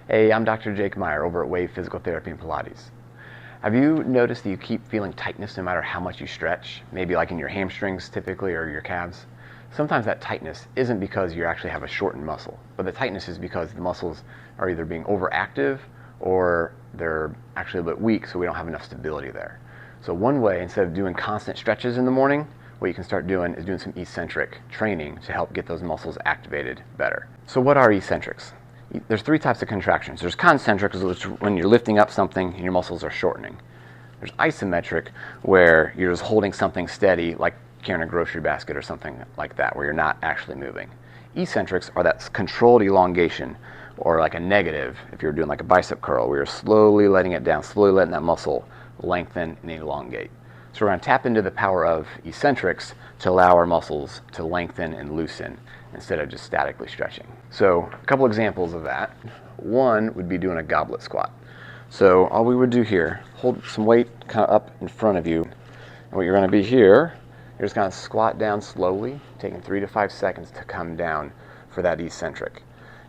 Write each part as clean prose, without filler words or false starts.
Hey, I'm Dr. Jake Meyer over at Wave Physical Therapy and Pilates. Have you noticed that you keep feeling tightness no matter how much you stretch? Maybe like in your hamstrings typically or your calves? Sometimes that tightness isn't because you actually have a shortened muscle, but the tightness is because the muscles are either being overactive or they're actually a bit weak, so we don't have enough stability there. So one way, instead of doing constant stretches in the morning, what you can start doing is doing some eccentric training to help get those muscles activated better. So what are eccentrics? There's three types of contractions. There's concentric, which is when you're lifting up something and your muscles are shortening. There's isometric, where you're just holding something steady, like carrying a grocery basket or something like that, where you're not actually moving. Eccentrics are that controlled elongation, or like a negative, if you're doing like a bicep curl, where you're slowly letting it down, slowly letting that muscle lengthen and elongate. So we're going to tap into the power of eccentrics to allow our muscles to lengthen and loosen instead of just statically stretching. So a couple examples of that. One would be doing a goblet squat. So all we would do here, hold some weight kind of up in front of you. And what you're going to be here, you're just going to squat down slowly, taking 3 to 5 seconds to come down for that eccentric.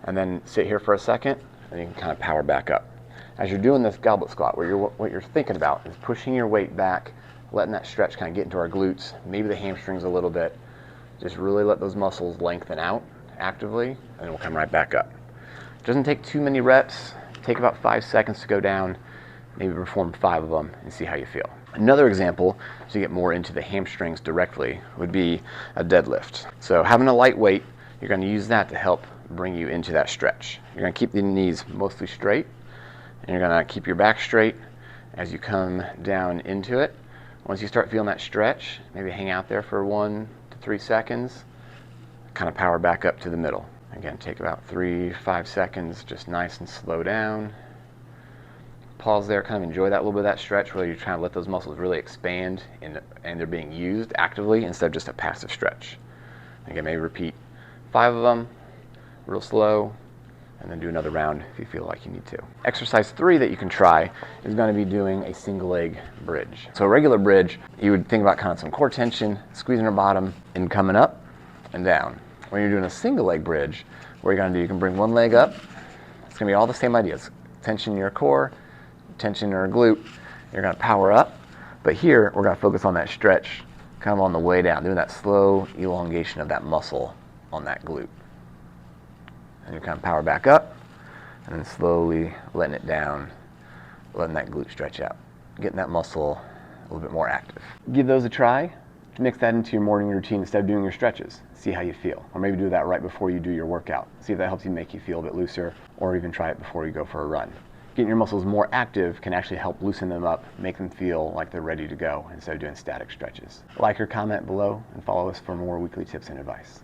And then sit here for a second, and you can kind of power back up. As you're doing this goblet squat, what you're thinking about is pushing your weight back, letting that stretch kind of get into our glutes, maybe the hamstrings a little bit. Just really let those muscles lengthen out actively, and then we'll come right back up. It doesn't take too many reps. Take about 5 seconds to go down, maybe perform 5 of them and see how you feel. Another example, to get more into the hamstrings directly, would be a deadlift. So having a light weight, you're going to use that to help bring you into that stretch. You're going to keep the knees mostly straight, and you're going to keep your back straight as you come down into it. Once you start feeling that stretch, maybe hang out there for 1 to 3 seconds, kind of power back up to the middle. Again, take about 3-5 seconds, just nice and slow down. Pause there, kind of enjoy that little bit of that stretch where you're trying to let those muscles really expand and they're being used actively instead of just a passive stretch. Again, maybe repeat 5 of them, real slow, and then do another round if you feel like you need to. Exercise 3 that you can try is going to be doing a single leg bridge. So a regular bridge, you would think about kind of some core tension, squeezing your bottom and coming up and down. When you're doing a single leg bridge, what you're going to do, you can bring one leg up. It's going to be all the same ideas. Tension in your core, tension in your glute. You're going to power up. But here, we're going to focus on that stretch kind of on the way down, doing that slow elongation of that muscle on that glute. And you kind of power back up, and then slowly letting it down, letting that glute stretch out, getting that muscle a little bit more active. Give those a try. Mix that into your morning routine instead of doing your stretches. See how you feel. Or maybe do that right before you do your workout. See if that helps you make you feel a bit looser, or even try it before you go for a run. Getting your muscles more active can actually help loosen them up, make them feel like they're ready to go instead of doing static stretches. Like or comment below and follow us for more weekly tips and advice.